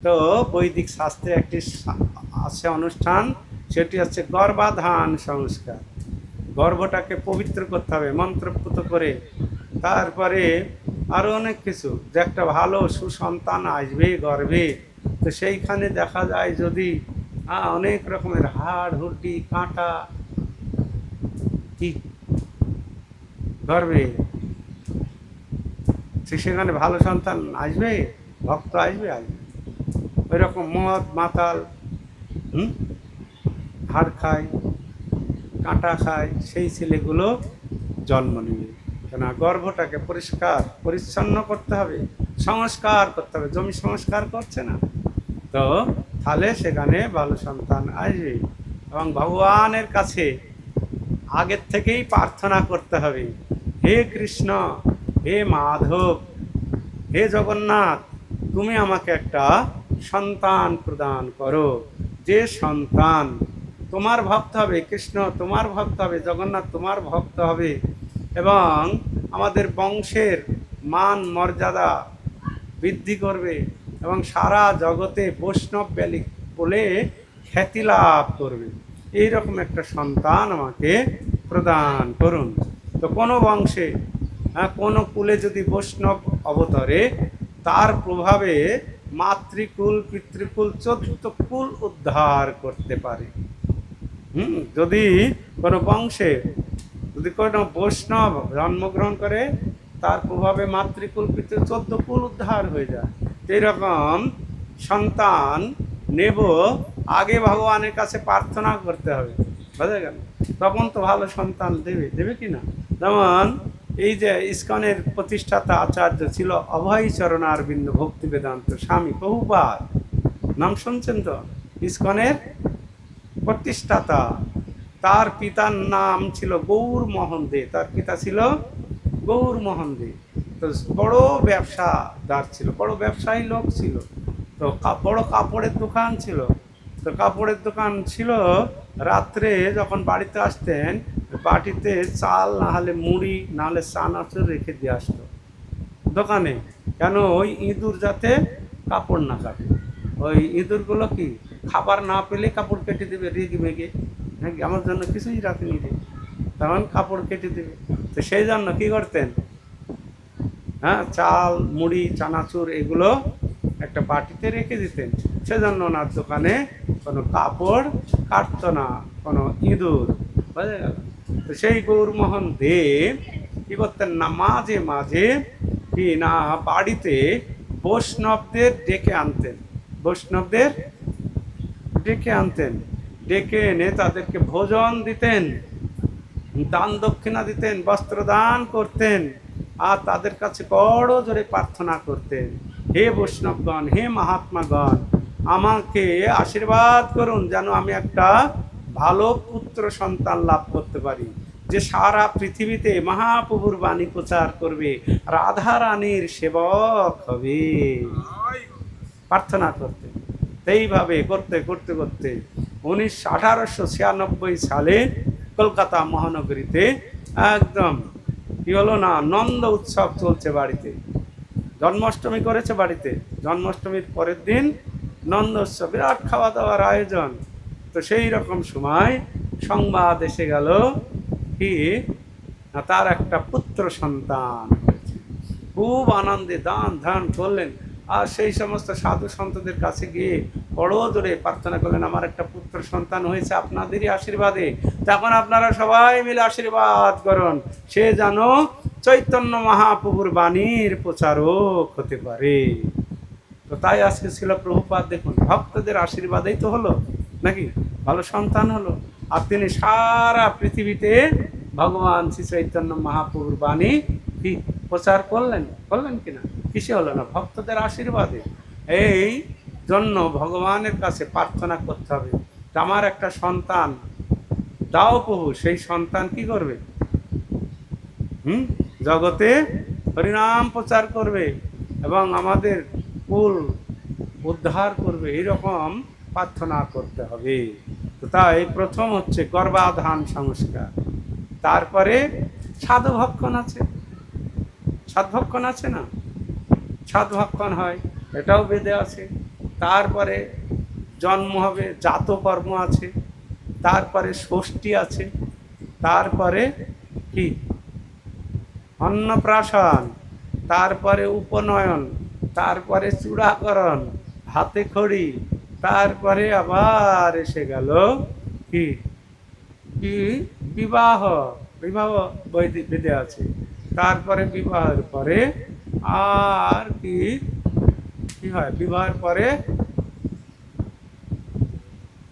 তো বৈদিক শাস্ত্রে একটি আছে অনুষ্ঠান, সেটি হচ্ছে গর্ভাধান সংস্কার। গর্ভটাকে পবিত্র করতে হবে মন্ত্রপুত করে। তারপরে আরও অনেক কিছু, যে একটা ভালো সুসন্তান আসবে গর্ভে, তো সেইখানে দেখা যায় যদি অনেক রকমের হাড় হুড্ডি কাঁটা কি গর্ভে, সেখানে ভালো সন্তান আসবে, ভক্ত আসবে আসবে। ওই রকম মদ মাতাল হাড় খায় কাঁটা খায় সেই ছেলেগুলো জন্ম নেবে। কেন গর্ভটাকে পরিষ্কার পরিচ্ছন্ন করতে হবে, সংস্কার করতে হবে। জমি সংস্কার করছে না তো, তাহলে সেখানে ভালো সন্তান আসবে। এবং ভগবানের কাছে আগের থেকেই প্রার্থনা করতে হবে, হে কৃষ্ণ, হে মাধব, হে জগন্নাথ, তুমি আমাকে একটা সন্তান প্রদান করো, যে সন্তান তোমার ভক্ত হবে, কৃষ্ণ তোমার ভক্ত হবে, জগন্নাথ তোমার ভক্ত হবে, এবং আমাদের বংশের মান মর্যাদা বৃদ্ধি করবে, এবং সারা জগতে বৈষ্ণব বলে খ্যাতি লাভ করবে। এইরকম একটা সন্তান আমাকে প্রদান করুন। তো কোনো বংশে কোনো কুলে যদি বৈষ্ণব অবতরে, তার প্রভাবে মাতৃকুল পিতৃকুল 14 কুল উদ্ধার করতে পারে। যদি কোনো বংশে যদি কোনো বৈষ্ণব জন্মগ্রহণ করে, তার প্রভাবে মাতৃকুল পিতৃ 14 কুল উদ্ধার হয়ে যায়। এইরকম সন্তান নেব, আগে ভগবানের কাছে প্রার্থনা করতে হবে, বুঝা গেল? তখন তো ভালো সন্তান দেবে, দেবে কি না? যেমন এই যে ইস্কনের প্রতিষ্ঠাতা আচার্য ছিল অভয় চরণারবিন্দ ভক্তি বেদান্ত স্বামী প্রভুপাদ, নাম শুনছেন তো? ইস্কনের প্রতিষ্ঠাতা, তার পিতার নাম ছিল গৌর মোহন দে, তার পিতা ছিল গৌর মোহন দে। তো বড় ব্যবসাদার ছিল, বড় ব্যবসায়ী লোক ছিল। তো বড় কাপড়ের দোকান ছিল। তো কাপড়ের দোকান ছিল, রাত্রে যখন বাড়িতে আসতেন, বাটিতে চাল না হলে মুড়ি না হলে চানাচুর রেখে দিয়ে আসতো দোকানে। কেন? ওই ইঁদুর যাতে কাপড় না কাটে। ওই ইঁদুরগুলো কি খাবার না পেলে কাপড় কেটে দেবে রেগে মেগে, হ্যাঁ আমার জন্য কিছুই রাখেনি রে, তখন কাপড় কেটে দেবে। তো সেই জন্য কী করতেন, চাল মুড়ি চানাচুর এগুলো একটা বাটিতে রেখে দিতেন। সেজন্য ওনার দোকানে কোনো কাপড় কাটতো না কোনো ইঁদুর, বুঝা গেল? তো সেই গৌরমোহন দে কী করতেন না, মাঝে মাঝে কি না বাড়িতে বৈষ্ণবদের ডেকে আনতেন, বৈষ্ণবদের ডেকে আনতেন, ডেকে এনে তাদেরকে ভোজন দিতেন, দান দক্ষিণা দিতেন, বস্ত্রদান করতেন, আর তাদের কাছে বড় জোরে প্রার্থনা করতেন, হে বৈষ্ণবগণ, হে মহাত্মাগণ, আমাকে আশীর্বাদ করুন যেন আমি একটা ভালো পুত্র সন্তান লাভ করতে পারি, যে সারা পৃথিবীতে মহাপ্রভুর বাণী প্রচার করবে, রাধা রানীর সেবক হবে। প্রার্থনা করতেন। এইভাবে করতে করতে করতে 1896 সালে কলকাতা মহানগরীতে একদম কি হলো না, নন্দ উৎসব চলছে বাড়িতে। জন্মাষ্টমী করেছে বাড়িতে, জন্মাষ্টমীর পরের দিন নন্দ উৎসব, বিরাট খাওয়া দাওয়ার আয়োজন। তো সেই রকম সময় সংবাদ এসে গেল কি তার একটা পুত্র সন্তান হয়েছে। খুব আনন্দে দান ধান করলেন, আর সেই সমস্ত সাধু সন্তদের কাছে গিয়ে বড় জোরে প্রার্থনা করলেন, আমার একটা পুত্র সন্তান হয়েছে আপনাদেরই আশীর্বাদে, তখন আপনারা সবাই মিলে আশীর্বাদ করুন, সে যেন চৈতন্য মহাপ্রভুর বাণীর প্রচারক হতে পারে। তো তাই আজকে ছিল প্রভুপাদ, দেখুন ভক্তদের আশীর্বাদেই তো হলো নাকি, ভালো সন্তান হলো। আর তিনি সারা পৃথিবীতে ভগবান শ্রী চৈতন্য মহাপ্রভুর বাণী কি প্রচার করলেন, করলেন কিনা? কিসে হলো না? ভক্তদের আশীর্বাদে। এই জন্য ভগবানের কাছে প্রার্থনা করতে হবে, আমার একটা সন্তান দাও প্রভু। সেই সন্তান কি করবে? জগতে হরিনাম প্রচার করবে এবং আমাদের কুল উদ্ধার করবে, এইরকম প্রার্থনা করতে হবে। তো তাই প্রথম হচ্ছে গর্ভাধান সংস্কার, তারপরে সাধুভক্ষণ আছে, সাধভক্ষণ আছে না, সাধভক্ষণ হয়, এটাও বেদে আছে। তারপরে জন্ম হবে, জাতকর্ম আছে, তারপরে ষষ্ঠী আছে, তারপরে কি অন্নপ্রাশন, তারপরে উপনয়ন, তারপরে চূড়াকরণ, হাতে খড়ি, তারপরে আবার এসে গেল কি কি বিবাহ। বিবাহ বেদে আছে। তারপরে বিবাহের পরে আর কি কি হয়, বিবাহের পরে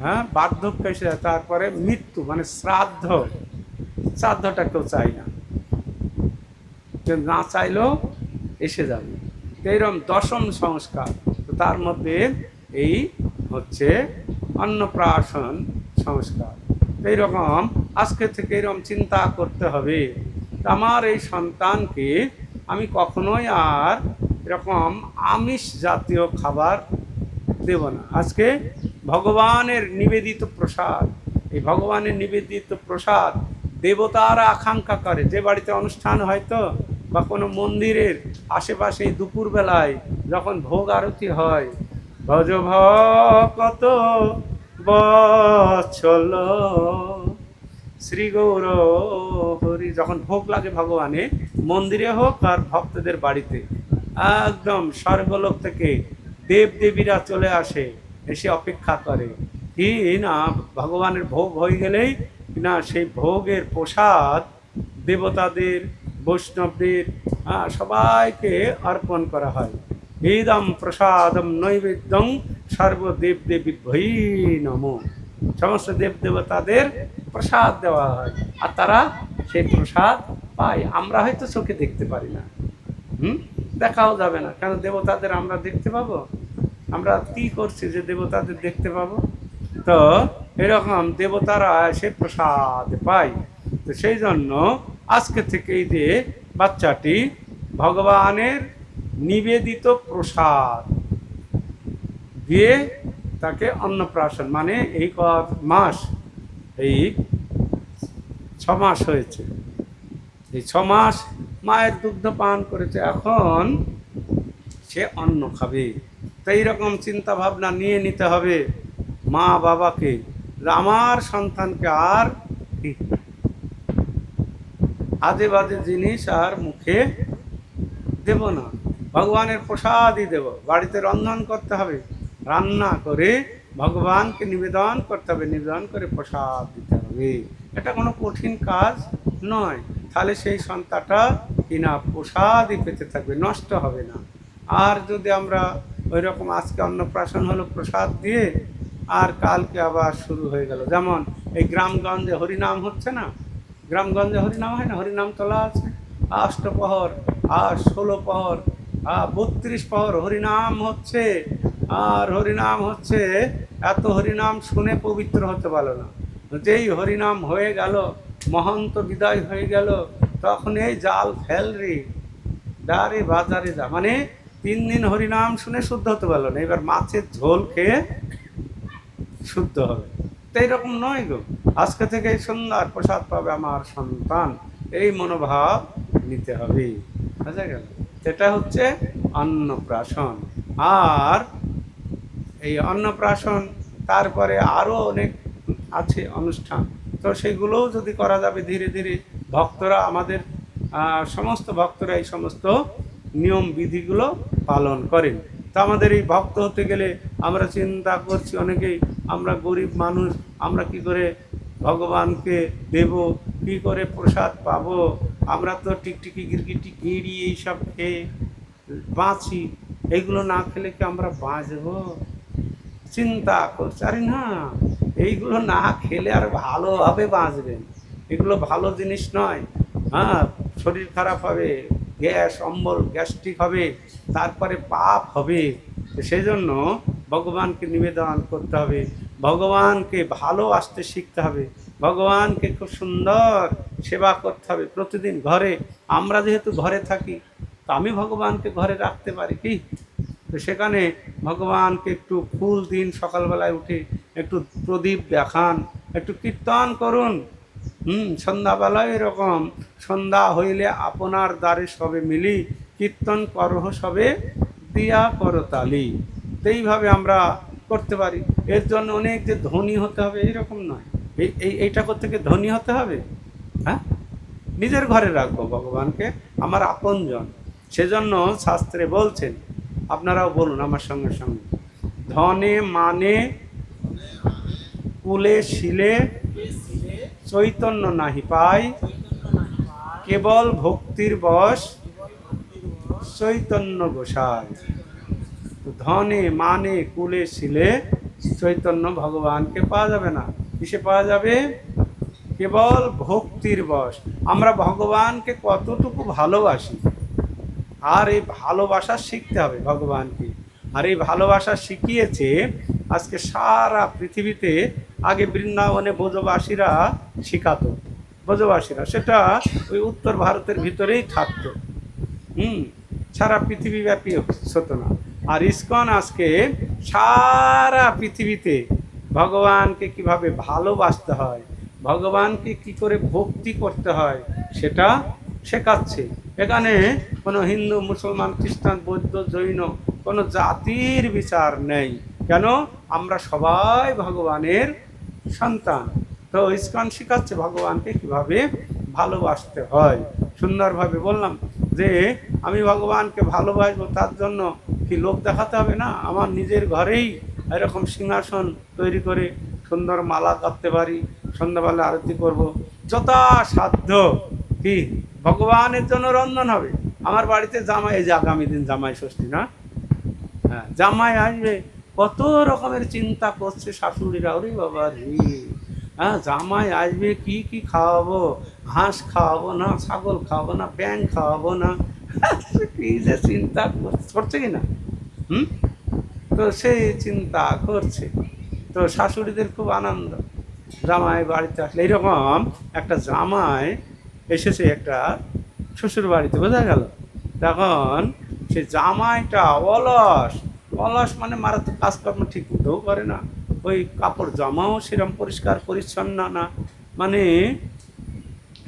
হ্যাঁ বার্ধক্য এসে যায়, তারপরে মৃত্যু মানে শ্রাদ্ধ। শ্রাদ্ধটা কেউ চাই না, কেউ না চাইলেও এসে যাবে। তো এইরকম দশম সংস্কার, তো তার মধ্যে এই হচ্ছে অন্নপ্রাশন সংস্কার। তো এইরকম আজকে থেকে এরকম চিন্তা করতে হবে, আমার এই সন্তানকে আমি কখনোই আর এরকম আমিষ জাতীয় খাবার দেব না। আজকে ভগবানের নিবেদিত প্রসাদ, এই ভগবানের নিবেদিত প্রসাদ দেবতারা আকাঙ্ক্ষা করে। যে বাড়িতে অনুষ্ঠান হয়তো বা কোনো মন্দিরের আশেপাশে দুপুরবেলায় যখন ভোগ আরতি হয়, ভজ ভকত বৎসল শ্রী গৌর হরি, যখন ভোগ লাগে ভগবানে, মন্দিরে হোক আর ভক্তদের বাড়িতে, একদম স্বর্গলোক থেকে দেব দেবীরা চলে আসে, এসে অপেক্ষা করে কি না ভগবানের ভোগ হয়ে গেলেই না সেই ভোগের প্রসাদ দেবতাদের, বৈষ্ণবদের, সবাইকে অর্পণ করা হয়। ইদম প্রসাদম নৈবেদ্যং সর্বদেব দেবী ভৈ নমঃ, সমস্ত দেব দেবতাদের প্রসাদ দেওয়া হয়, আর তারা সেই প্রসাদ পায়। আমরা হয়তো চোখে দেখতে পারি না, দেখাও যাবে না, কেন দেবতাদের আমরা দেখতে পাবো? আমরা কি করছি যে দেবতাদের দেখতে পাবো? তো এরকম দেবতারা এসে প্রসাদ পায়। তো সেই জন্য আজকে থেকেই যে বাচ্চাটি ভগবানের নিবেদিত প্রসাদ দিয়ে তাকে অন্নপ্রাশন, মানে এই মাস, এই 6 মাস হয়েছে, এই 6 মাস মায়ের দুগ্ধ পান করেছে, এখন সে অন্ন খাবে। তো এইরকম চিন্তা ভাবনা নিয়ে নিতে হবে মা বাবাকে, আমার সন্তানকে আর আজে বাজে জিনিস আর মুখে দেব না, ভগবানের প্রসাদই দেব। বাড়িতে রন্ধন করতে হবে, রান্না করে ভগবানকে নিবেদন করতে হবে, নিবেদন করে প্রসাদ দিতে হবে। এটা কোনো কঠিন কাজ নয়, তাহলে সেই সন্তানটা কিনা প্রসাদই পেতে থাকবে, নষ্ট হবে না। আর যদি আমরা ওই রকম আজকে অন্নপ্রাশন হলো প্রসাদ দিয়ে, আর কালকে আবার শুরু হয়ে গেল, যেমন এই গ্রামগঞ্জে হরিনাম হচ্ছে না, গ্রামগঞ্জে হরিনাম হয় না, হরিনাম তোলা আছে, অষ্টপ্রহর আর 16 প্রহর, 32 প্রহর হরিনাম হচ্ছে। আর হরিনাম হচ্ছে, এত হরিনাম শুনে পবিত্র হতে পারলো না, যেই হরিনাম হয়ে গেল, মহন্ত বিদায় হয়ে গেল, তখন এই জাল ফেল রে, ডারে বাজারে যা, মানে 3 দিন হরিনাম শুনে শুদ্ধ হতে পারলো না, এবার মাছের ঝোল খেয়ে শুদ্ধ হবে। তো এইরকম নয় গো, আজকে থেকে সুন্দর প্রসাদ পাবে আমার সন্তান, এই মনোভাব নিতে হবে, বুঝা গেল? এটা হচ্ছে অন্নপ্রাশন। আর এই অন্নপ্রাশন তারপরে আরও অনেক আছে অনুষ্ঠান, তো সেগুলোও যদি করা যাবে ধীরে ধীরে, ভক্তরা আমাদের সমস্ত ভক্তরা এই সমস্ত নিয়ম বিধিগুলো পালন করেন। তা আমাদের এই ভক্ত হতে গেলে আমরা চিন্তা করছি অনেকেই, আমরা গরিব মানুষ, আমরা কি করে ভগবানকে দেব, কি করে প্রসাদ পাবো, আমরা তো টিকটিকি গিরগিটি গিড়ি এইসব খেয়ে বাঁচি, এইগুলো না খেলে কি আমরা বাঁচবো? চিন্তা করছি, আরে না, এইগুলো না খেলে আর ভালোভাবে বাঁচবেন, এগুলো ভালো জিনিস নয়। হ্যাঁ, শরীর খারাপ হবে, গ্যাস অম্বল গ্যাস্ট্রিক হবে, তারপরে পাপ হবে। সেই জন্য ভগবানকে নিবেদন করতে হবে, ভগবানকে ভালোবাসতে শিখতে হবে, ভগবানকে খুব সুন্দর সেবা করতে হবে প্রতিদিন। ঘরে আমরা যেহেতু ঘরে থাকি, তো আমি ভগবানকে ঘরে রাখতে পারি কি, তো সেখানে ভগবানকে একটু ফুল দিন, সকালবেলায় উঠে একটু প্রদীপ দেখান, একটু কীর্তন করুন। সন্ধ্যাবেলায় এরকম সন্ধ্যা হইলে আপনার দ্বারে সবে মিলি, কীর্তন করহ সবে দিয়া করতালি। তো এইভাবে আমরা করতে পারি। এর জন্য অনেক যে ধনী হতে হবে এইরকম নয়। এইটা করতে গিয়ে ধনী হতে হবে? হ্যাঁ, নিজের ঘরে রাখবো ভগবানকে, আমার আপনজন। সেজন্য শাস্ত্রে বলছেন, আপনারাও বলুন আমার সঙ্গে সঙ্গে, ধনে মানে কুলে শিলে চৈতন্য নাহি পাই, কেবল ভক্তির বশ চৈতন্য গোসাই। ধনে মানে কুলে শিলে চৈতন্য ভগবানকে পাওয়া যাবে না। কিসে পাওয়া যাবে? কেবল ভক্তির বশ। আমরা ভগবানকে কতটুকু ভালোবাসি, আর এই ভালোবাসা শিখতে হবে ভগবানকে। আর এই ভালোবাসা শিখিয়েছে আজকে সারা পৃথিবীতে। আগে বৃন্দাবনে ব্রজবাসীরা শিখাতো, ব্রজবাসীরা, সেটা ওই উত্তর ভারতের ভিতরেই থাকতো। সারা পৃথিবীব্যাপী হতো না। আর ইস্কন আজকে সারা পৃথিবীতে ভগবানকে কিভাবে ভালোবাসতে হয়, ভগবানকে কি করে ভক্তি করতে হয় সেটা শেখাচ্ছে। এখানে কোনো হিন্দু, মুসলমান, খ্রিস্টান, বৌদ্ধ, জৈন কোনো জাতির বিচার নেই। কেন? আমরা সবাই ভগবানের সন্তান। তো ইস্কন শেখাচ্ছে ভগবানকে কিভাবে ভালোবাসতে হয়। সুন্দরভাবে বললাম যে আমি ভগবানকে ভালোবাসবো, তার জন্য কি লোক দেখাতে হবে না। আমার নিজের ঘরেই এরকম সিংহাসন তৈরি করে সুন্দর মালা করতে পারি, সন্ধ্যাবেলা আরতি করব, যথাসাধ্য কি ভগবানের জন্য রন্ধন হবে। আমার বাড়িতে জামাই, এই যে আগামী দিন জামাই ষষ্ঠী না, হ্যাঁ জামাই আসবে, কত রকমের চিন্তা করছে শাশুড়িরা, ওরে বাবা রে, হ্যাঁ জামাই আসবে, কি কি খাওয়াবো, হাঁস খাওয়াবো না, ছাগল খাওয়াবো না, ব্যাঙ খাওয়াবো না, কি যে চিন্তা করছে কি না। তো সেই চিন্তা করছে। তো শাশুড়িদের খুব আনন্দ, জামাই বাড়িতে আসলে। এইরকম একটা জামাই এসেছে একটা শ্বশুর বাড়িতে, বোঝা গেল। তখন সে জামাইটা অলস, অলস মানে মারাত্মক, কাজকর্ম ঠিক মতোও করে না, ওই কাপড় জামাও সেরকম পরিষ্কার পরিচ্ছন্ন না, মানে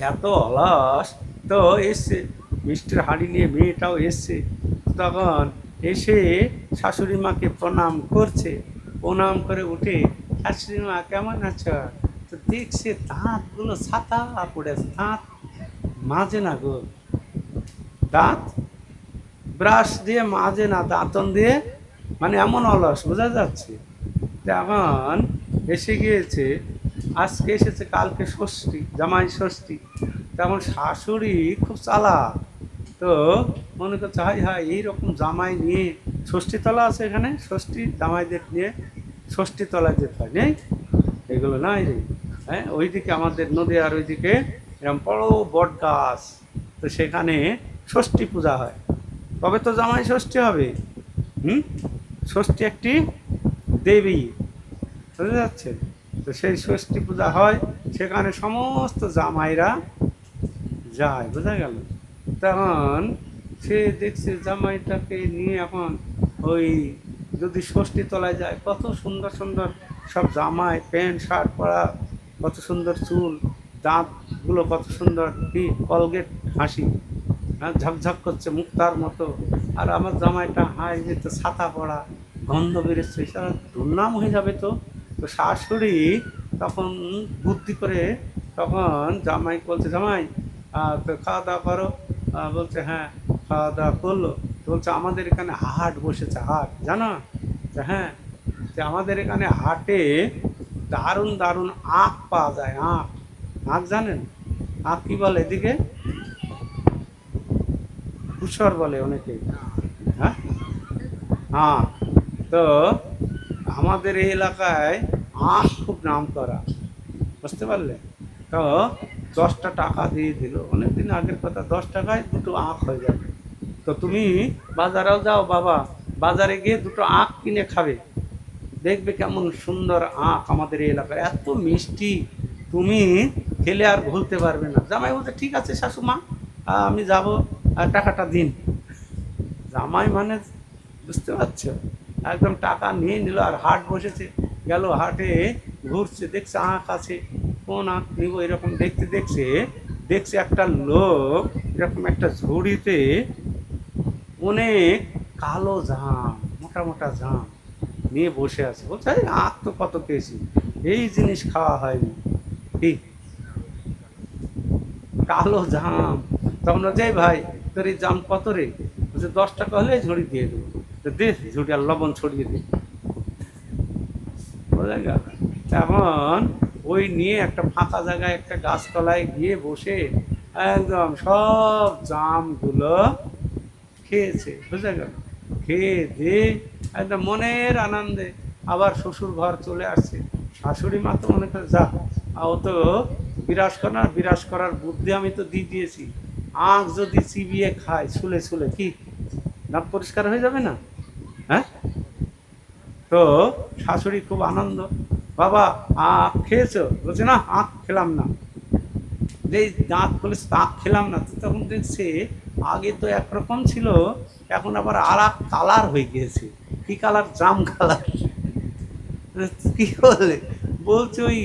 এত অলস। তো এসছে মিষ্টির হাঁড়ি নিয়ে, মেয়েটাও এসছে। তখন এসে শাশুড়ি মাকে প্রণাম করছে, প্রণাম করে উঠে, শাশুড়ি মা কেমন আছো? তো দেখছে দাঁতগুলো ছাতা পড়েছে, দাঁত মাজে না গো, দাঁত ব্রাশ দিয়ে মাজে না, দাঁতন দিয়ে, মানে এমন অলস, বোঝা যাচ্ছে। তখন এসে গিয়েছে, আজকে এসেছে, কালকে ষষ্ঠী, জামাই ষষ্ঠী। তেমন শাশুড়ি খুব চালাক, তো মনে করছে হাই হাই এইরকম জামাই নিয়ে ষষ্ঠীতলা আছে এখানে, ষষ্ঠী জামাইদের নিয়ে ষষ্ঠীতলায় যেতে হয়, নেই এগুলো নাই রে। হ্যাঁ, ওইদিকে আমাদের নদীয়ার ওইদিকে এরকম বড় বট গাছ, তো সেখানে ষষ্ঠী পূজা হয়, তবে তো জামাই ষষ্ঠী হবে। ষষ্ঠী একটি দেবী, বুঝতে যাচ্ছে। তো সেই ষষ্ঠী পূজা হয়, সেখানে সমস্ত জামাইরা যায়, বোঝা গেল। তখন সে দেখছে জামাইটাকে নিয়ে, এখন ওই যদি ষষ্ঠী তলায় যায়, কত সুন্দর সুন্দর সব জামাই, প্যান্ট শার্ট পরা, কত সুন্দর চুল, দাঁতগুলো কত সুন্দর, কি কলগেট হাসি, হ্যাঁ ঝকঝক করছে মুক্তার মতো। আর আমার জামাইটা হাই যেত ছাতা পড়া, গন্ধ বেরোচ্ছে, সারা দুর্নাম হয়ে যাবে। তো তো শাশুড়ি তখন বুদ্ধি করে, তখন জামাই বলছে, জামাই তো খাওয়া দাওয়া করো। বলছে হ্যাঁ, খাওয়া দাওয়া করলো। তো বলছে আমাদের এখানে হাট বসেছে, হাট জানো? হ্যাঁ, যে আমাদের এখানে হাটে দারুণ দারুণ আখ পাওয়া যায়, আখ। আখ জানেন? আখ কি বলে এদিকে? কুসর বলে অনেকে। হ্যাঁ হ্যাঁ, তো আমাদের এই এলাকায় আখ খুব নাম করা, বুঝতে পারলে। তো 10টা টাকা দিয়ে দিল, অনেকদিন আগের কথা, 10 টাকায় দুটো আখ হয়ে যাবে। তো তুমি বাজারেও যাও বাবা, বাজারে গিয়ে দুটো আখ কিনে খাবে, দেখবে কেমন সুন্দর আখ আমাদের এই এলাকায়, এত মিষ্টি, তুমি খেলে আর ভুলতে পারবে না। জামাই বলছে ঠিক আছে শাশুমা, আমি যাব, টাকাটা দিন। জামাই মানে বুঝতে পারছো, একদম টাকা নিয়ে নিল। আর হাট বসেছে, গেল হাটে, ঘুরছে, দেখছে আখ আছে, কোন আখ নিব এরকম দেখতে দেখছে, দেখছে একটা লোক এরকম একটা ঝুড়িতে অনেক কালো জাম, মোটা মোটা জাম, নিয়ে বসে আছে, বলছে এই আখ তো কত খেয়েছি, এই জিনিস খাওয়া হয়নি। কি কালো জাম। তখন বলছে এই ভাই তোর এই জাম কত রে? বলছে 10 টাকা হলে ঝুড়ি দিয়ে দেবো। তো দে ঝুড়ি আর লবণ ছড়িয়ে দে। বোঝা গেল? এখন ওই নিয়ে একটা ফাঁকা জায়গায় একটা গাছতলায় গিয়ে বসে একদম সব জামগুলো খেয়েছে। বুঝা গেল? খেয়ে দিয়ে একদম মনের আনন্দে আবার শ্বশুর ঘর চলে আসছে। শাশুড়ি মা তো মনে করে যা, ও তো বিরাজ করার বুদ্ধি আমি তো দিয়ে দিয়েছি, আঁখ যদি চিবিয়ে খায় ছুলে ছুলে কি দাঁত পরিষ্কার হয়ে যাবে না? হ্যাঁ। তো শাশুড়ি খুব আনন্দ, বাবা আখ খেয়েছো? বলছে না আখ খেলাম না। যেই দাঁত খুলেছে আখ খেলাম না, তো তখন দেখছে আগে তো একরকম ছিল, এখন আবার আর এক কালার হয়ে গিয়েছে। কি কালার? জাম কালার। কি বলে? বলছে ওই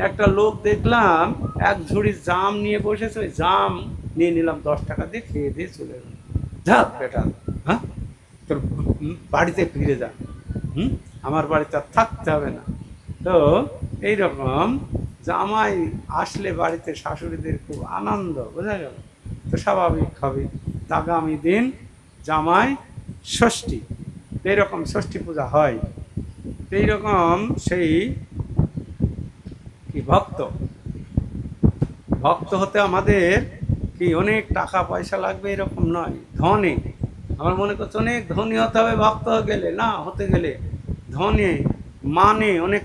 একটা লোক দেখলাম এক ঝুড়ি জাম নিয়ে বসেছে, ওই জাম নিয়ে নিলাম 10 টাকা দিয়ে, খেয়ে দিয়ে চলে গেল। যা বেটা, হ্যাঁ তোর বাড়িতে ফিরে যা, আমার বাড়িতে আর থাকতে হবে না। তো এইরকম জামাই আসলে বাড়িতে শাশুড়িদের খুব আনন্দ। বোঝা গেল? তো স্বাভাবিক হবে। আগামী দিন জামাই ষষ্ঠী, এইরকম ষষ্ঠী পূজা হয়। এইরকম সেই কি ভক্ত, ভক্ত হতে আমাদের কি অনেক টাকা পয়সা লাগবে এরকম নয়, ধনে। আমার মনে করছে অনেক ধনী হতে হবে ভক্ত গেলে, না, হতে গেলে ধনে মানে অনেক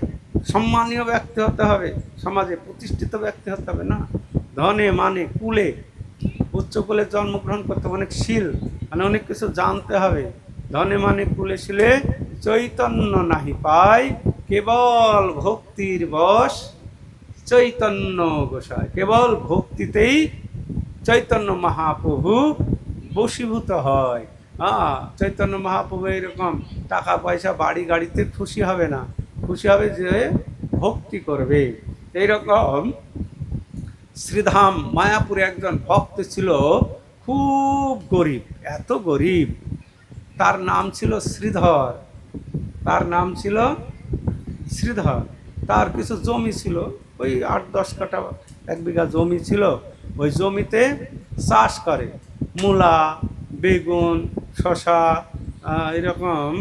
সম্মানীয় ব্যক্তি হতে হবে, সমাজে প্রতিষ্ঠিত ব্যক্তি হতে হবে, না। ধনে মানে কুলে, উচ্চ কুলে জন্মগ্রহণ করতে হবে, অনেক শীল মানে অনেক কিছু জানতে হবে। ধনে মানে কুলে শিলে চৈতন্য নাহি পায়, কেবল ভক্তির বশ চৈতন্য গোসাই। কেবল ভক্তিতেই চৈতন্য মহাপ্রভু বশীভূত হয়। চৈতন্য মহাপ্রভু এরকম টাকা পয়সা বাড়ি গাড়িতে খুশি হবে না, খুশি হবে যে ভক্তি করবে। এইরকম শ্রীধাম মায়াপুরে একজন ভক্ত ছিল, খুব গরিব, এত গরিব, তার নাম ছিল শ্রীধর। তার নাম ছিল শ্রীধর। তার কিছু জমি ছিল, ওই 8-10 কাঠা 1 বিঘা জমি ছিল। ওই জমিতে চাষ করে, মূলা, বেগুন, শশা, এরকম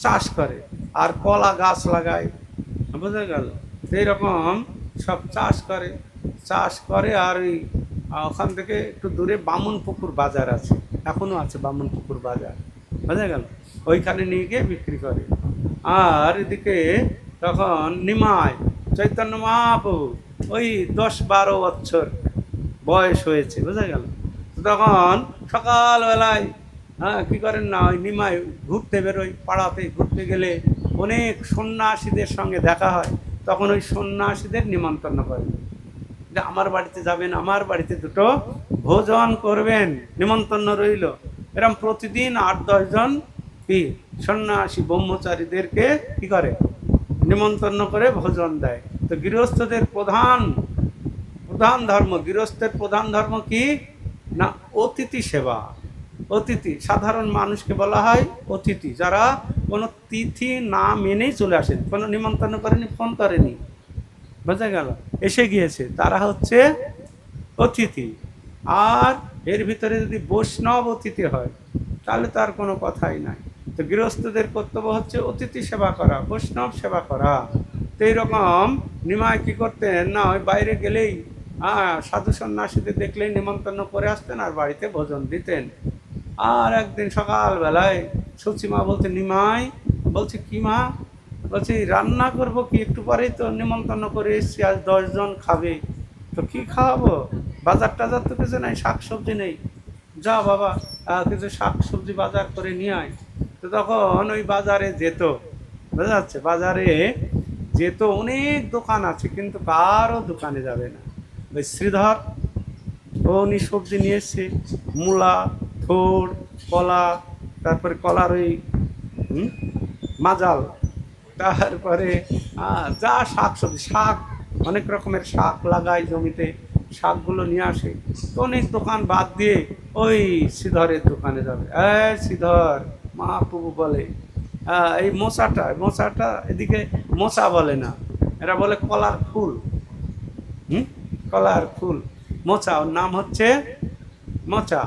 চাষ করে, আর কলা গাছ লাগায়। বোঝা গেল? এইরকম সব চাষ করে। আর ওই ওখান থেকে একটু দূরে বামুনপুকুর বাজার আছে, এখনও আছে বামুনপুকুর বাজার। বোঝা গেল? ওইখানে নিয়ে গিয়ে বিক্রি করে। আর এদিকে তখন নিমাই চৈতন্য মহাপ্রভু ওই 10-12 বছর বয়স হয়েছে। বোঝা গেল? তখন সকালবেলায় কী করেন না, ওই নিমাই ঘুরতে বেরোয়, পাড়াতে ঘুরতে গেলে অনেক সন্ন্যাসীদের সঙ্গে দেখা হয়। তখন ওই সন্ন্যাসীদের নিমন্ত্রণ করেন যে আমার বাড়িতে যাবেন, আমার বাড়িতে দুটো ভোজন করবেন, নিমন্ত্রণ রইল। এরকম প্রতিদিন 8-10 জন কি সন্ন্যাসী ব্রহ্মচারীদেরকে কি করে নিমন্ত্রণ করে ভোজন দেয়। তো গৃহস্থদের প্রধান ধর্ম, গৃহস্থের প্রধান ধর্ম কি না? অতিথি সেবা। অতিথি সাধারণ মানুষকে বলা হয় অতিথি, যারা কোনো তিথি না মেনেই চলে আসেন, কোনো নিমন্ত্রণ করেনি, ফোন করেনি, বোঝা গেল, এসে গিয়েছে, তারা হচ্ছে অতিথি। আর এর ভিতরে যদি বৈষ্ণব অতিথি হয় তাহলে তার কোনো কথাই নাই। তো গৃহস্থদের কর্তব্য হচ্ছে অতিথি সেবা করা, বৈষ্ণব সেবা করা। তো এইরকম নিমাই কী করতেন না, ওই বাইরে গেলেই সাধু সন্ন্যাসীদের দেখলেই নিমন্ত্রণ করে আসতেন আর বাড়িতে ভোজন দিতেন। আর একদিন সকালবেলায় সচিমা বলতে, নিমাই বলছে, কি মা? বলছি রান্না করব কি, একটু পরেই তো নিমন্ত্রণ করে এসছি, আজ 10 জন খাবে, তো কি খাওয়াবো? বাজার টাজার তো কিছু নাই, শাক সবজি নেই। যা বাবা কিছু শাক সবজি বাজার করে নিয়ে আয়। তো তখন ওই বাজারে যেত, বোঝা যাচ্ছে, বাজারে যেত, অনেক দোকান আছে কিন্তু কারও দোকানে যাবে না। ওই শ্রীধর উনি সবজি নিয়ে এসছে, মূলা, থোড়, কলা, তারপরে কলার ওই মাজাল, তারপরে যা শাক সবজি, শাক অনেক রকমের শাক লাগায় জমিতে, শাকগুলো নিয়ে আসে। তো অনেক দোকান বাদ দিয়ে ওই শ্রীধরের দোকানে যাবে। শ্রীধর, মহাপ্রভু বলে এই মোচাটা এদিকে মোচা বলে না, এরা বলে কলার ফুল। হুম, কলার ফুল, মোচা, ওর নাম হচ্ছে মোচা।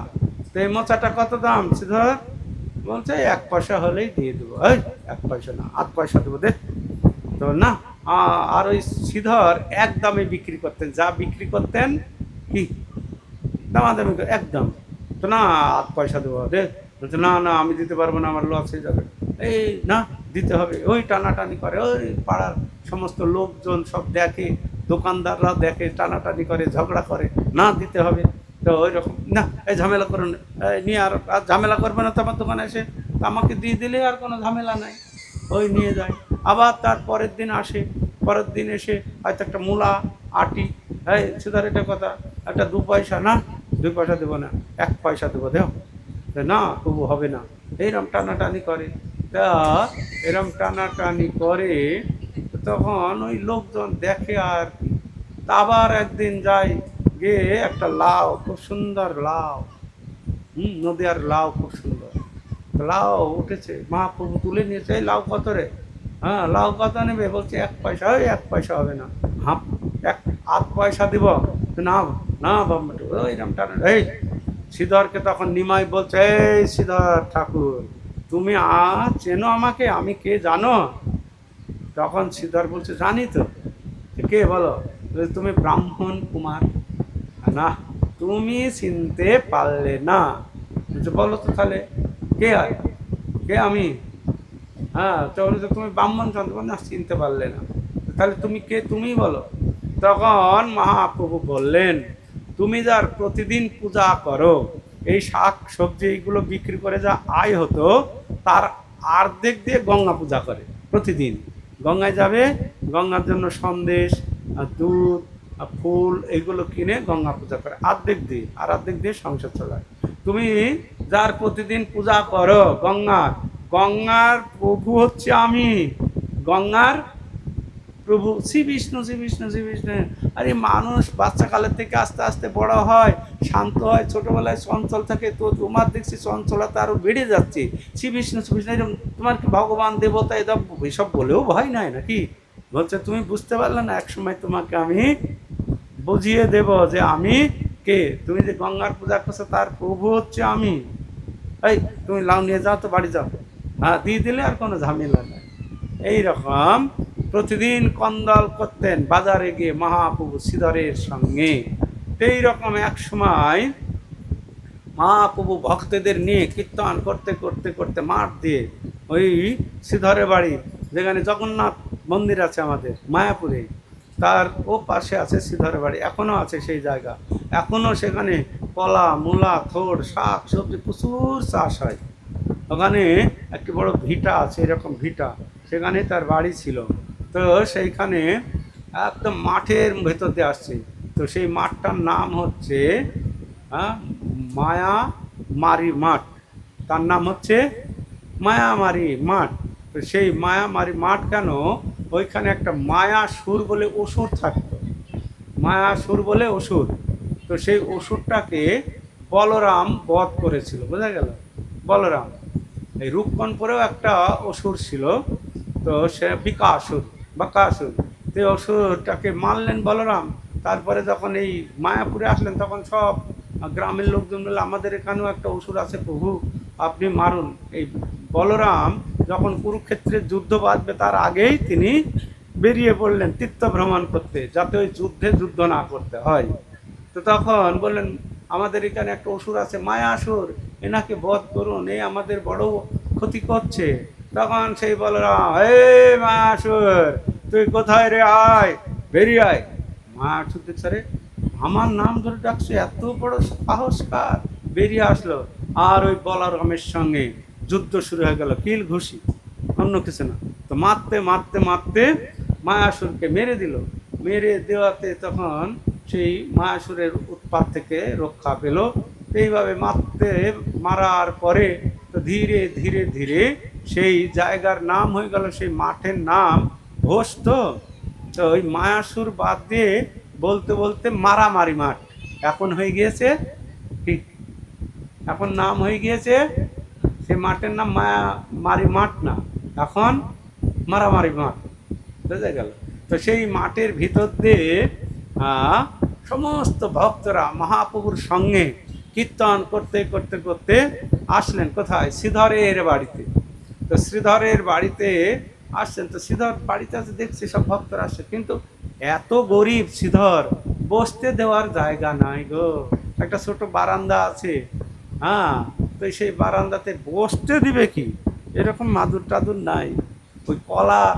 তো এই মোচাটা কত দাম শ্রীধর? বলছে 1 পয়সা হলেই দিয়ে দেবো। এই 1 পয়সা না, 8 পয়সা দেবো দে। তো না, আর ওই শ্রীধর এক দামে বিক্রি করতেন, যা বিক্রি করতেন কি দামাদামি একদম। তো না, 8 পয়সা দেবো রে। বলছে না না, আমি দিতে পারবো না, আমার লস হয়ে যাবে। এই না, দিতে হবে। ওই টানাটানি করে, ওই পাড়ার সমস্ত লোকজন সব দেখে, দোকানদাররা দেখে, টানাটানি করে, ঝগড়া করে, না দিতে হবে। তো ওই রকম না, এই ঝামেলা করুন, নিয়ে আর ঝামেলা করবে না তো আমার দোকানে এসে, তো আমাকে দিয়ে দিলে আর কোনো ঝামেলা নাই। ওই নিয়ে যায়। আবার তার পরের দিন আসে, পরের দিন এসে হয়তো একটা মূলা আটি, এই সুধার এটা কথা, একটা 2 পয়সা না, 2 পয়সা দেবো না, 1 পয়সা দেবো, দেও। না তবু হবে না, এইরকম টানাটানি করে। তা এরম টানাটানি করে, তখন ওই লোকজন দেখে আর কি। তা আবার একদিন যাই, গিয়ে একটা লাউ, খুব সুন্দর লাউ, নদীয়ার লাউ খুব সুন্দর লাউ উঠেছে, মহাপ্রভু তুলে নিয়েছে। এই লাউ কত রে? হ্যাঁ, লাউ কত নেবে? বলছে 1 পয়সা। ওই 1 পয়সা হবে না, হাফ, 8 পয়সা দিব। না না বাবা, ওইরকম টানা। এই শ্রীধরকে তখন নিমাই বলছে, এই শ্রীধর ঠাকুর, তুমি চেনো আমাকে, আমি কে জানো? তখন শ্রীধর বলছে, জানি তো। কে বলো? তুমি ব্রাহ্মণ কুমার। না, তুমি চিনতে পারলে না। বলছে, বলো তো তাহলে কে হয়, কে আমি? হ্যাঁ, তো বলছে তুমি ব্রাহ্মণ চন্দ্র। না, চিনতে পারলে না, তাহলে তুমি কে, তুমি বলো। তখন মহাপ্রভু বললেন, তুমি যার প্রতিদিন পূজা করো, এই শাক সবজি এইগুলো বিক্রি করে যা আয় হতো, তার অর্ধেক দিয়ে গঙ্গা পূজা করে প্রতিদিন। গঙ্গায় যাবে, গঙ্গার জন্য সন্দেশ আর দুধ আর ফুল এইগুলো কিনে গঙ্গা পূজা করে, অর্ধেক দিয়ে, আর অর্ধেক দিয়ে সংসার চালায়। তুমি যার প্রতিদিন পূজা করো গঙ্গার, গঙ্গার প্রভু হচ্ছে আমি, গঙ্গার প্রভু শ্রী বিষ্ণু, শ্রী বিষ্ণু, শ্রী বিষ্ণু। আরে মানুষ বাচ্চাকালের থেকে আস্তে আস্তে বড় হয়, শান্ত হয়, ছোটবেলায় চঞ্চল থাকে, তো তোমার দেখছি চঞ্চলতা আরও বেড়ে যাচ্ছে। শ্রী বিষ্ণু, শ্রী বিষ্ণু, এরকম তোমার কি ভগবান দেবতা এসব বলেও ভয় নাই নাকি? বলছে তুমি বুঝতে পারলে না, একসময় তোমাকে আমি বুঝিয়ে দেব যে আমি কে। তুমি যে গঙ্গার পূজা করছো, তার প্রভু হচ্ছে আমি। এই তুমি লাউ নিয়ে যাও তো, বাড়ি যাও। হ্যাঁ, দিয়ে দিলে আর কোনো ঝামেলা নেই। এইরকম প্রতিদিন কন্দল করতেন বাজারে গিয়ে মহাপ্রভু শ্রীধরের সঙ্গে। এইরকম এক সময় মহাপ্রভু ভক্তদের নিয়ে কীর্তন করতে করতে করতে মাঠ দিয়ে ওই শ্রীধরের বাড়ি, যেখানে জগন্নাথ মন্দির আছে আমাদের মায়াপুরে, তার ও পাশে আছে শ্রীধরের বাড়ি, এখনও আছে সেই জায়গা। এখনও সেখানে কলা, মূলা, থোড়, শাক সবজি প্রচুর চাষ হয়। ওখানে একটি বড় ভিটা আছে, এরকম ভিটা, সেখানে তার বাড়ি ছিল। তো সেইখানে একদম মাঠের ভেতর দিয়ে আসছে। তো সেই মাঠটার নাম হচ্ছে মায়ামারি মাঠ। তার নাম হচ্ছে মায়ামারি মাঠ। তো সেই মায়ামারি মাঠ কেন? ওইখানে একটা মায়াসুর বলে অসুর থাকতো, মায়াসুর বলে অসুর। তো সেই অসুরটাকে বলরাম বধ করেছিল, বোঝা গেল? বলরাম, এই রূপকনপুরেও একটা অসুর ছিল, তো সে বিকাসুর, বাকাসুর। তো অসুরটাকে মারলেন বলরাম। তারপরে যখন এই মায়াপুরে আসলেন, তখন সব গ্রামের লোকজন বললে, আমাদের এখানেও একটা অসুর আছে প্রভু, আপনি মারুন। এই বলরাম যখন কুরুক্ষেত্রের যুদ্ধ বাঁধবে তার আগেই তিনি বেরিয়ে পড়লেন তীর্থ ভ্রমণ করতে, যাতে ওই যুদ্ধ না করতে হয়। তো তখন বললেন, আমাদের এখানে একটা অসুর আছে মায়াসুর, এনাকে বধ করুন, এই আমাদের বড় ক্ষতি করছে। তখন সেই বলরাম, হে মায়াসুর, তুই কোথায় রে, আয়, বেরিয়ে আয়। মায়াসুর দেখছে, রে আমার নাম ধরে ডাকছে, এত বড় সাহস কার? বেরিয়ে আসলো, আর ওই বলরামের সঙ্গে যুদ্ধ শুরু হয়ে গেল, কিল ঘুষি, অন্য কিছু না। তো মারতে মারতে মারতে মায়াসুরকে মেরে দিল। মেরে দেওয়াতে তখন সেই মায়াসুরের উৎপাত থেকে রক্ষা পেল। এইভাবে মারার পরে তো ধীরে ধীরে ধীরে সেই জায়গার নাম হয়ে গেল, সেই মাঠের নাম ঘোষ। তো তো ওই মায়াসুর বাদ দিয়ে বলতে বলতে মারামারি মাঠ এখন হয়ে গিয়েছে কি, এখন নাম হয়ে গিয়েছে, সে মাঠের নাম মায়ামারি মাঠ না, এখন মারামারি মাঠ, বুঝা গেল। তো সেই মাঠের ভিতর দিয়ে সমস্ত ভক্তরা মহাপ্রভুর সঙ্গে কীর্তন করতে করতে করতে আসলেন কোথায়? শ্রীধরের বাড়িতে। তো শ্রীধরের বাড়িতে আসছেন, তো শ্রীধর বাড়িতে আছে, দেখছি সব ভক্তরা আসছে, কিন্তু এত গরিব শ্রীধর, বসতে দেওয়ার জায়গা নাই গো। একটা ছোট বারান্দা আছে, হ্যাঁ, তো সেই বারান্দাতে বসতে দিবে কি? এরকম মাদুর টাদুর নাই, ওই কলার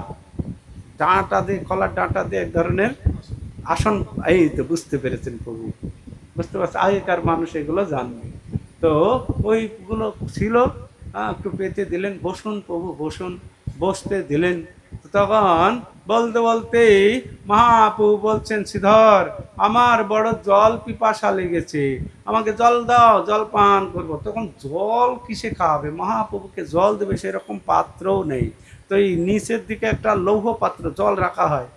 ডাঁটা দিয়ে এক ধরনের আসন। এই তো বুঝতে পেরেছেন প্রভু, বুঝতে পারছি, আগেকার মানুষ এগুলো জানবে। তো ওইগুলো ছিল, একটু পেতে দিলেন, বসুন প্রভু বসুন, বসতে দিলেন। তখন বলতে বলতেই মহাপ্রভু বলছেন, শ্রীধর আমার বড় জল পিপাসা লেগেছে, আমাকে জল দাও, জল পান করবো। তখন জল কিসে খাওয়াবে? মহাপ্রভুকে জল দেবে সেরকম পাত্রও নেই। তো এই নিচের দিকে একটা লৌহ পাত্র জল রাখা হয়,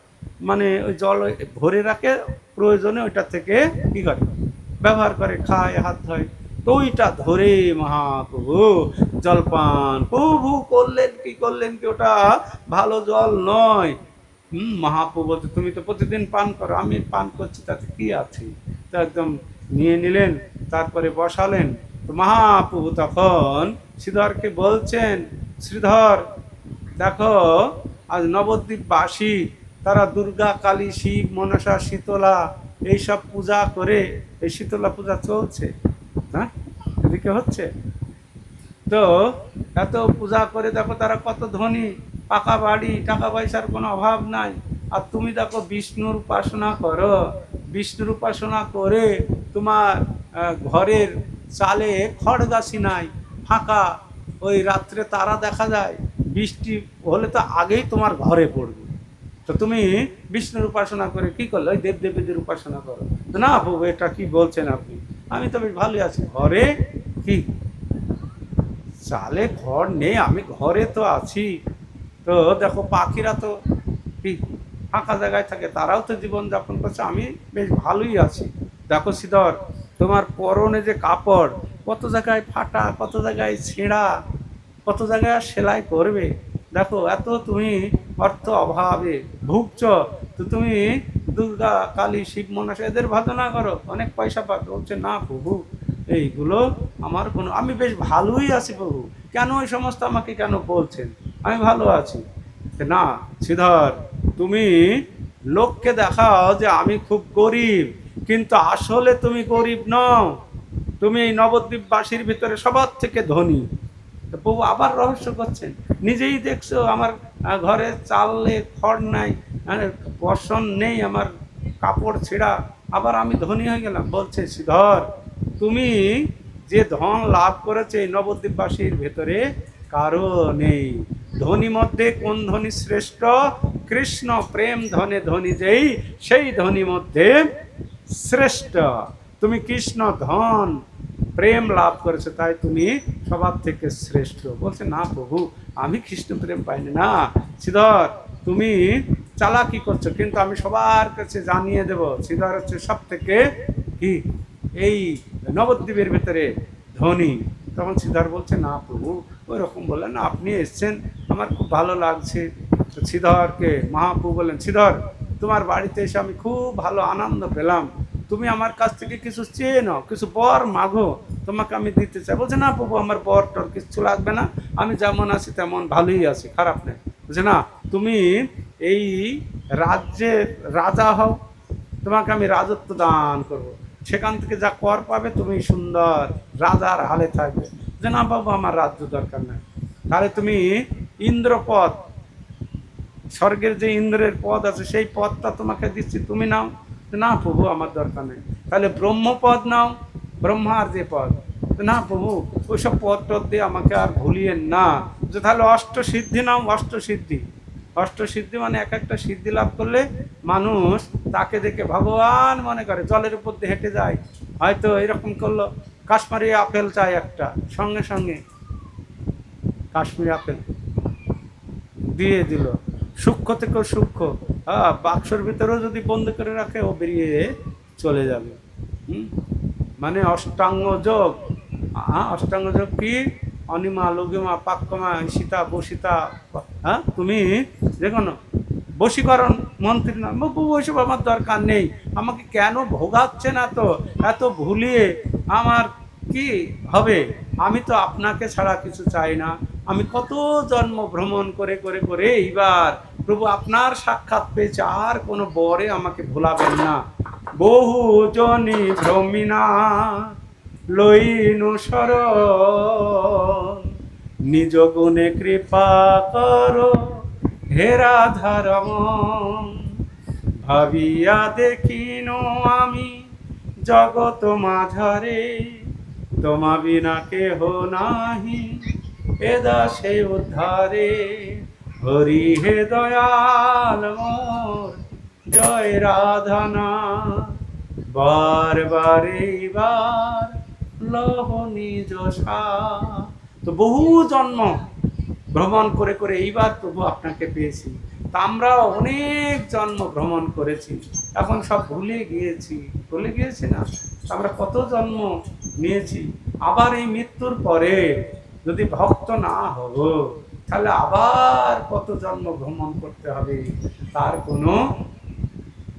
মানে ওই জল ভরে রাখে, প্রয়োজনে ওইটা থেকে কী করে ব্যবহার করে, খায়, হাত ধোয়। তো ওইটা ধরে মহাপ্রভু জলপান প্রভু করলেন, কি করলেন কি, ওটা ভালো জল নয়। মহাপ্রভু বলতে, তুমি তো প্রতিদিন পান করো, আমি পান করছি, তাতে কি আছে। তো একদম নিয়ে নিলেন, তারপরে বসালেন। তো মহাপ্রভু তখন শ্রীধরকে বলছেন, শ্রীধর দেখো, আজ নবদ্বীপবাসী তারা দুর্গা, কালী, শিব, মনসা, শীতলা এইসব পূজা করে, এই শীতলা পূজা চলছে, হ্যাঁ এদিকে হচ্ছে। তো এত পূজা করে দেখো তারা কত ধনী, পাকা বাড়ি, টাকা পয়সার কোনো অভাব নাই। আর তুমি দেখো বিষ্ণুর উপাসনা করো, বিষ্ণুর উপাসনা করে তোমার ঘরের চালে খড়গাছি নাই, ফাঁকা, ওই রাত্রে তারা দেখা যায়, বৃষ্টি হলে তো আগেই তোমার ঘরে পড়বে। তো তুমি বিষ্ণুর উপাসনা করে কি করলে? ওই দেবদেবীদের উপাসনা করো। না প্রভু, এটা কি বলছেন আপনি? আমি তো বেশ ভালোই আছি, ঘরে কি চালে ঘর নেই, আমি ঘরে তো আছি। তো দেখো পাখিরা তো কি ফাঁকা জায়গায় থাকে, তারাও তো জীবনযাপন করছে, আমি বেশ ভালোই আছি। দেখো শ্রীধর, তোমার পরনে যে কাপড় কত জায়গায় ফাটা, কত জায়গায় ছেঁড়া, কত জায়গায় সেলাই করবে। দেখো এত তুমি অর্থ অভাবে ভুগছ, তো তুমি দুর্গা, কালী, শিব, মনসা এদের ভজনা করো, অনেক পয়সা পাবে। বলছে না প্রভু, এইগুলো আমার কোনো, আমি বেশ ভালোই আছি প্রভু, কেন ওই সমস্ত আমাকে কেন বলছেন? আমি ভালো আছি। না শ্রীধর, তুমি লোককে দেখাও যে আমি খুব গরিব, কিন্তু আসলে তুমি গরিব নও, তুমি এই নবদ্বীপবাসীর ভিতরে সবার থেকে ধনী। প্রভু আবার রহস্য করছেন, নিজেই দেখছো আমার ঘরে চালে খড় নাই, বর্ষণ নেই, আমার কাপড় ছেঁড়া, আবার আমি ধনী হয়ে গেলাম। বলছে শ্রীধর, তুমি যে ধন লাভ করেছে এই নবদ্বীপবাসীর ভেতরে কারো নেই। ধনী মধ্যে কোন ধনী শ্রেষ্ঠ? কৃষ্ণ প্রেম ধনে ধনী যেই, সেই ধনী মধ্যে শ্রেষ্ঠ। তুমি কৃষ্ণ ধন প্রেম লাভ করেছো, তাই তুমি সবার থেকে শ্রেষ্ঠ। বলছে না প্রভু, আমি কৃষ্ণ প্রেম পাইনি। না শ্রীধর, তুমি চালাকি করছো, কিন্তু আমি সবার কাছে জানিয়ে দেব, শ্রীধর হচ্ছে সব থেকে কি এই নবদ্বীপের ভেতরে ধনী। তখন শ্রীধর বলছে না প্রভু, ওই রকম বললেন না, আপনি এসছেন, আমার খুব ভালো লাগছে। তো শ্রীধরকে মহাপ্রভু বললেন, শ্রীধর তোমার বাড়িতে এসে আমি খুব ভালো আনন্দ পেলাম, তুমি আমার কাছ থেকে কিছু চেয়ে নাও, কিছু বর মাগো, তোমাকে আমি দিতে চাই। বলছে না প্রভু, আমার বর টর কিছু লাগবে না, আমি যেমন আছি তেমন ভালোই আছি, খারাপ নেই। বলছে না, তুমি এই রাজ্যের রাজা হও, তোমাকে আমি রাজত্ব দান করব, সেখান থেকে যা কর পাবে তুমি সুন্দর রাজার হালে থাকবে। যে না বাবু, আমার রাজ্য দরকার নাই, তাহলে তুমি ইন্দ্রপদ, স্বর্গের যে ইন্দ্রের পদ আছে সেই পদটা তোমাকে দিচ্ছি, তুমি নাও। না প্রভু, আমার দরকার নেই। তাহলে ব্রহ্মপদ নাও, ব্রহ্মার যে পদ। না প্রভু, ওইসব পদ টদ দিয়ে আমাকে আর ভুলিয়েন না। যে তাহলে অষ্টসিদ্ধি নাও, অষ্টসিদ্ধি। অষ্টসিদ্ধি মানে এক একটা সিদ্ধি লাভ করলে মানুষ তাকে দেখে ভগবান মনে করে, জলের উপর দিয়ে হেঁটে যায়, হয়তো এরকম করলো, কাশ্মীরি আপেল চাই একটা, সঙ্গে সঙ্গে কাশ্মীরি আপেল দিয়ে দিল, সূক্ষ্ম থেকেও সূক্ষ্ম, বাক্সর ভিতরেও যদি বন্ধ করে রাখে ও বেরিয়ে চলে যাবে। মানে অষ্টাঙ্গ যোগ। অষ্টাঙ্গ যোগ কি? অনিমা লঘিমা পাক্কমা সীতা বসিতা, হ্যাঁ তুমি যে কোনো বশীকরণ মন্ত্রী না, ওইসব আমার দরকার নেই। আমাকে কেন ভোগাচ্ছেন এত ভুলিয়ে? আমার কি হবে? আমি তো আপনাকে ছাড়া কিছু চাই না। আমি কত জন্ম ভ্রমণ করে করে করে এইবার প্রভু আপনার সাক্ষাৎ পেয়েছে, আর কোনো বরে আমাকে ভোলাবেন না। বহু জনি ভ্রমিনা লইনু শরণ, নিজ গুণে কৃপা করো হে রাধারমণ। ভাবিয়া দেখিনো আমি জগৎ মাঝারে, তোমা বিনা কেহ নাহি এ দাসে উদ্ধারে। হরি হে দয়াল মোর জয় রাধানা, বার বারে বার লহ নিজ সাথ। তো বহু জন্ম ভ্রমণ করে করে এইবার প্রভু আপনাকে পেয়েছি। তা আমরা অনেক জন্ম ভ্রমণ করেছি, এখন সব ভুলে গিয়েছি না? আমরা কত জন্ম নিয়েছি। আবার এই মৃত্যুর পরে যদি ভক্ত না হব, তাহলে আবার কত জন্ম ভ্রমণ করতে হবে, তার কোনো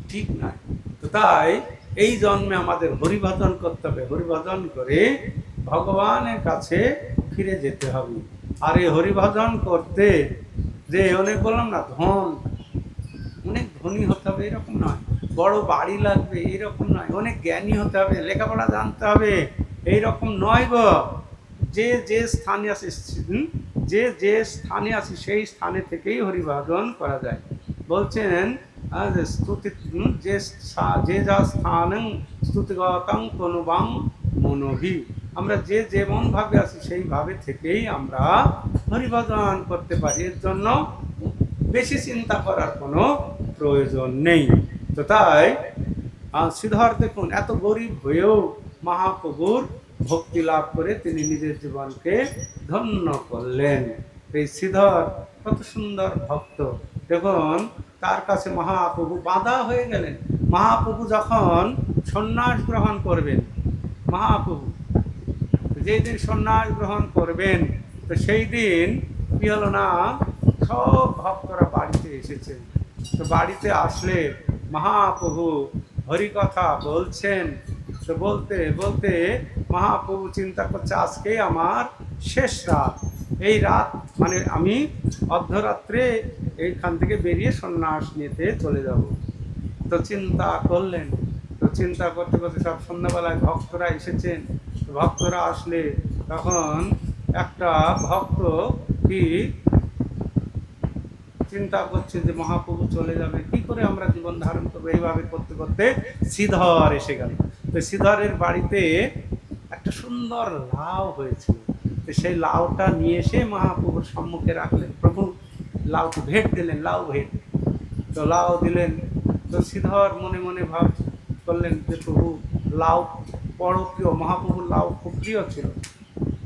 ঠিক নাই। তো তাই এই জন্মে আমাদের হরিভজন করতে হবে, হরিভজন করে ভগবানের কাছে ফিরে যেতে হবে। আর এই হরিভজন করতে যে অনেক বললাম না, অনেক ধনী হতে হবে এরকম নয়, বড় বাড়ি লাগবে এরকম নয়, অনেক জ্ঞানী হতে হবে, লেখাপড়া জানতে হবে এইরকম নয় গো। যে স্থানে আছে, যে স্থানে আছে সেই স্থানে থেকেই হরিভজন করা যায়। বলছেন স্তুতি, যে যা স্থান স্তুতিগতং তনুবাং মনোভি। আমরা যে যেমন ভাবে আছি সেই ভাবে থেকেই আমরা হরিভজন করতে পারি। এর জন্য বেশি চিন্তা করার কোনো প্রয়োজন নেই। তো তাই শ্রীধর দেখুন এত গরিব হয়েও মহাপ্রভুর ভক্তি লাভ করে তিনি নিজের জীবনকে ধন্য করলেন। এই শ্রীধর কত সুন্দর ভক্ত। দেখুন তার কাছে মহাপ্রভু বাঁধা হয়ে গেলেন। মহাপ্রভু যখন সন্ন্যাস গ্রহণ করবেন, মহাপ্রভু যেই দিন সন্ন্যাস গ্রহণ করবেন, তো সেই দিন কি হলো না, সব ভক্তরা বাড়িতে এসেছে। তো বাড়িতে আসলে মহাপ্রভু হরিকথা বলছেন। তো বলতে বলতে মহাপ্রভু চিন্তা করছে আজকেই আমার শেষ রাত, এই রাত মানে আমি অর্ধরাত্রে এইখান থেকে বেরিয়ে সন্ন্যাস নিতে চলে যাব। তো চিন্তা করলেন। তো চিন্তা করতে করতে সব সন্ধ্যাবেলায় ভক্তরা এসেছেন। ভক্তরা আসলে তখন একটা ভক্ত কি চিন্তা করছে যে মহাপ্রভু চলে যাবে, কি করে আমরা জীবন ধারণ করবো। এইভাবে করতে করতে শ্রীধর এসে গেল। তো শ্রীধরের বাড়িতে একটা সুন্দর লাউ হয়েছিল। তো সেই লাউটা নিয়ে এসে মহাপ্রভুর সম্মুখে রাখলেন। প্রভু লাউকে ভেট দিলেন, লাউ ভেট। তো লাউ দিলেন। তো শ্রীধর মনে মনে ভাব করলেন যে প্রভু লাউ বড় প্রিয়, মহাপ্রভুর লাউ খুব প্রিয় ছিল,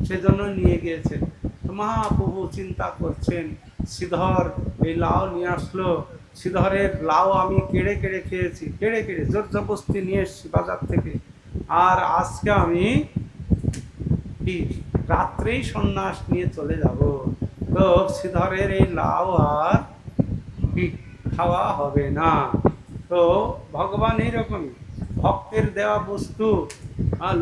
সেজন্য নিয়ে গিয়েছেন। তো মহাপ্রভু চিন্তা করছেন, শ্রীধর এই লাউ নিয়ে আসলো, শ্রীধরের লাউ আমি কেড়ে কেড়ে খেয়েছি, কেড়ে জোর জবরদস্তি নিয়ে এসেছি বাজার থেকে, আর আজকে আমি কি রাত্রেই সন্ন্যাস নিয়ে চলে যাব। তো শ্রীধরের এই লাউ আর কি খাওয়া হবে না। তো ভগবান এইরকমই ভক্তের দেওয়া বস্তু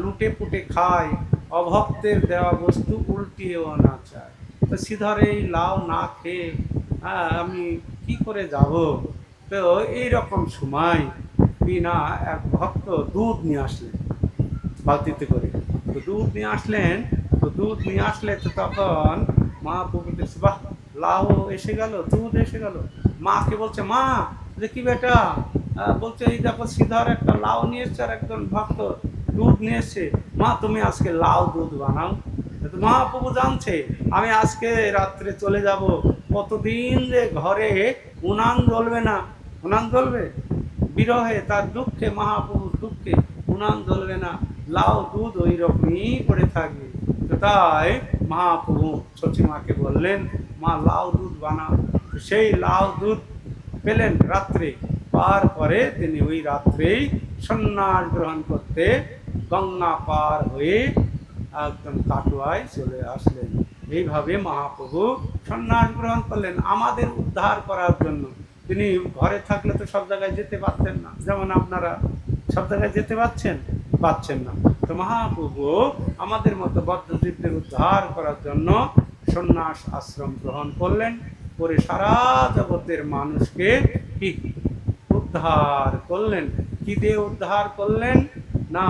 লুটে পুটে খায়, অভক্তের দেওয়া বস্তু উল্টিয়েও না চায়। তো শ্রীধর এই লাউ না খেয়ে আমি কি করে যাব। তো এইরকম সময় কি না এক ভক্ত দুধ নিয়ে আসলেন বালতিতে করে। তো দুধ নিয়ে আসলেন। তো দুধ নিয়ে আসলে তো তখন মহাপ্রভু দেখছে, বাহ লাউ এসে গেল, দুধ এসে গেল। মাকে বলছে, মা যে কি বেটা, বলছে এই দেখো শ্রীধর একটা লাউ নিয়ে এসছে আর একজন ভক্ত দুধ নিয়ে এসছে, মা তুমি আজকে লাউ দুধ বানাও। তো মহাপ্রভু জানছে আমি আজকে রাত্রে চলে যাব, কতদিন যে ঘরে উনান জ্বলবে না, উনান জ্বলবে বিরহে, তার দুঃখে, মহাপ্রভুর দুঃখে উনান জ্বলবে না, লাউ দুধ ওই রকমই পড়ে থাকবে। তো তাই মহাপ্রভু সচিমাকে বললেন, মা লাউ দুধ বানাও। সেই লাউ দুধ পেলেন রাত্রে, পার পরে তিনি ওই রাত্রেই সন্ন্যাস গ্রহণ করতে গঙ্গা পার হয়ে একদম কাটোয়ায় চলে আসলেন। এইভাবে মহাপ্রভু সন্ন্যাস গ্রহণ করলেন আমাদের উদ্ধার করার জন্য। তিনি ঘরে থাকলে তো সব জায়গায় যেতে পারতেন না, যেমন আপনারা সব জায়গায় যেতে পারছেন না। তো মহাপ্রভু আমাদের মতো বদ্ধজীবদের উদ্ধার করার জন্য সন্ন্যাস আশ্রম গ্রহণ করলেন, করে সারা জগতের মানুষকে কি উদ্ধার করলেন। কি দিয়ে উদ্ধার করলেন? না,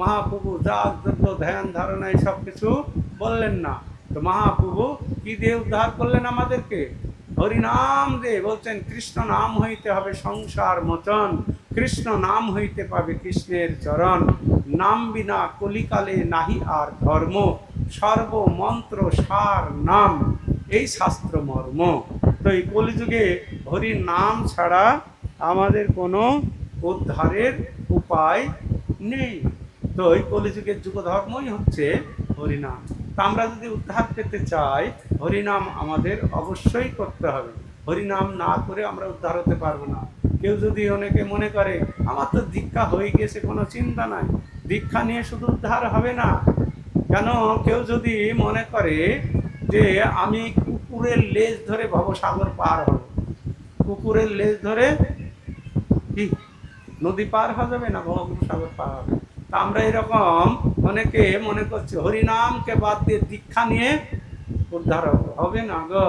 মহাপ্রভু যাগ যজ্ঞ ধ্যান ধারণা সব কিছু বললেন না। তো মহাপ্রভু কি দিয়ে উদ্ধার করলেন আমাদেরকে? হরিনাম দিয়ে। বলছেন কৃষ্ণ নাম হইতে হবে সংসার মোচন, কৃষ্ণ নাম হইতে পাবে কৃষ্ণের চরণ, নাম বিনা কলিকালে নাহি আর ধর্ম, সর্বমন্ত্র সার নাম এই শাস্ত্র মর্ম। তো এই কলিযুগে হরি নাম ছাড়া আমাদের কোনো উদ্ধারের উপায় নেই। তো এই কলিযুগের যুগ ধর্মই হচ্ছে হরিনাম। তা আমরা যদি উদ্ধার পেতে চাই, হরিনাম আমাদের অবশ্যই করতে হবে। হরিনাম না করে আমরা উদ্ধার হতে পারবো না। কেউ যদি অনেকে মনে করে আমার তো দীক্ষা হয়ে গেছে, কোনো চিন্তা নাই, দীক্ষা নিয়ে শুধু উদ্ধার হবে না। কেন? কেউ যদি মনে করে যে আমি কুকুরের লেজ ধরে ভবসাগর পার হব, কুকুরের লেজ ধরে কি নদী পার হওয়া যাবে না, ভবসাগর পার হবে। তা আমরা এরকম অনেকে মনে করছি হরিনামকে বাদ দিয়ে দীক্ষা নিয়ে উদ্ধার হবে না গো।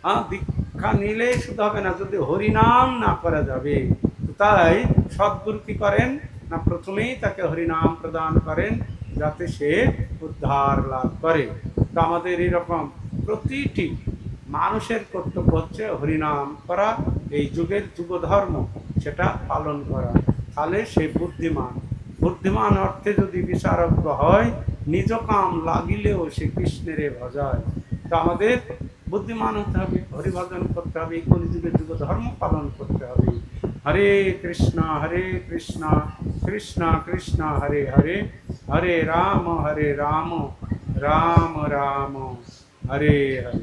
হ্যাঁ, দীক্ষা নিলেই শুধু হবে না, যদি হরিনাম না করা যাবে। তাই সদ্গুরু কি করেন না, প্রথমেই তাকে হরিনাম প্রদান করেন যাতে সে উদ্ধার লাভ করে। তো আমাদের এরকম প্রতিটি মানুষের কর্তব্য হচ্ছে হরিনাম করা, এই যুগের যুগ ধর্ম সেটা পালন করা। তাহলে সে বুদ্ধিমান। বুদ্ধিমান অর্থে যদি বিচারজ্ঞ হয়, নিজ কাম লাগিলেও সে কৃষ্ণেরে ভজায়। তো আমাদের বুদ্ধিমান হতে হবে, হরিভজন করতে হবে, এই কলিযুগের যুগ ধর্ম পালন করতে হবে। হরে কৃষ্ণ কৃষ্ণ কৃষ্ণ হরে হরে, হরে রাম রাম রাম হরে হরে।